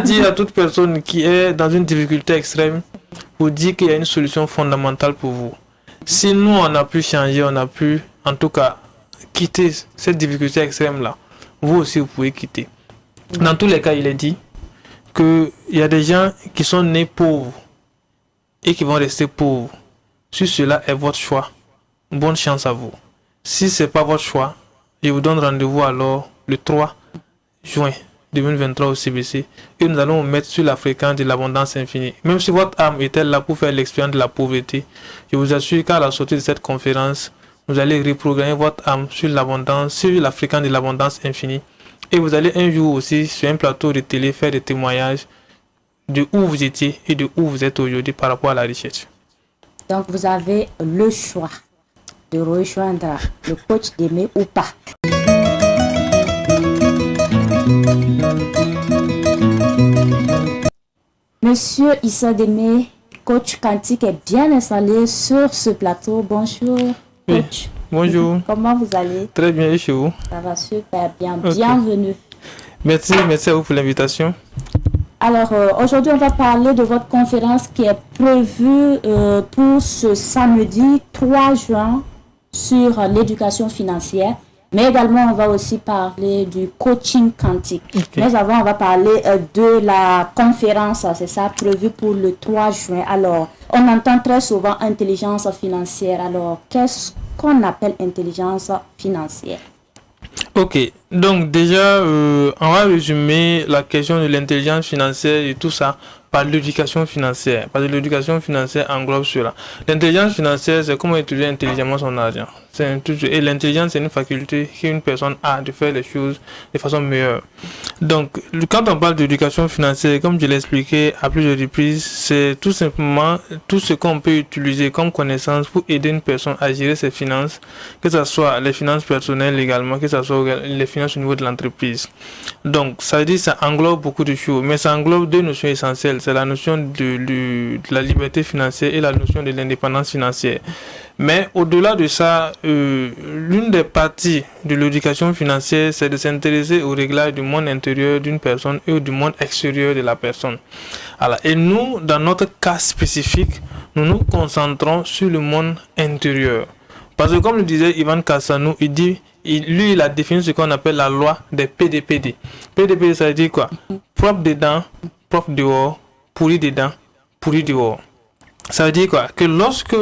dire à toute personne qui est dans une difficulté extrême, vous dire qu'il y a une solution fondamentale pour vous. Si nous, on a pu changer, on a pu, en tout cas, quitter cette difficulté extrême-là, vous aussi, vous pouvez quitter. Dans tous les cas, il est dit qu'il y a des gens qui sont nés pauvres et qui vont rester pauvres. Si cela est votre choix, bonne chance à vous. Si ce n'est pas votre choix, je vous donne rendez-vous alors le 3 juin 2023 au CBC et nous allons vous mettre sur la fréquence de l'abondance infinie. Même si votre âme était là pour faire l'expérience de la pauvreté, je vous assure qu'à la sortie de cette conférence, vous allez reprogrammer votre âme sur l'abondance, sur la fréquence de l'abondance infinie. Et vous allez un jour aussi sur un plateau de télé faire des témoignages de où vous étiez et de où vous êtes aujourd'hui par rapport à la richesse. Donc vous avez le choix de rejoindre le coach d'Aimé ou pas. Monsieur Issa Démé, coach quantique, est bien installé sur ce plateau. Bonjour, coach. Oui, bonjour. Comment vous allez? Très bien, et chez vous? Ça va super bien. Okay. Bienvenue. Merci à vous pour l'invitation. Alors, aujourd'hui, on va parler de votre conférence qui est prévue pour ce samedi 3 juin sur l'éducation financière. Mais également, on va aussi parler du coaching quantique. Okay. Mais avant, on va parler de la conférence, c'est ça, prévue pour le 3 juin. Alors, on entend très souvent intelligence financière. Alors, qu'est-ce qu'on appelle intelligence financière? Ok, donc déjà, on va résumer la question de l'intelligence financière et tout ça par l'éducation financière. Parce que l'éducation financière englobe cela. L'intelligence financière, c'est comment utiliser intelligemment son argent. Et l'intelligence, c'est une faculté qu'une personne a de faire les choses de façon meilleure. Donc, quand on parle d'éducation financière, comme je l'ai expliqué à plusieurs reprises, c'est tout simplement tout ce qu'on peut utiliser comme connaissance pour aider une personne à gérer ses finances, que ce soit les finances personnelles également, que ce soit les finances au niveau de l'entreprise. Donc, ça veut dire que ça englobe beaucoup de choses, mais ça englobe deux notions essentielles. C'est la notion de la liberté financière et la notion de l'indépendance financière. Mais au-delà de ça, l'une des parties de l'éducation financière, c'est de s'intéresser au réglage du monde intérieur d'une personne et du monde extérieur de la personne. Alors, et nous, dans notre cas spécifique, nous nous concentrons sur le monde intérieur. Parce que comme le disait Ivan Kassanou, il a défini ce qu'on appelle la loi des PDPD. PDPD, ça veut dire quoi? Propre dedans, propre dehors, pourri dedans, pourri dehors. Ça veut dire quoi? Que lorsque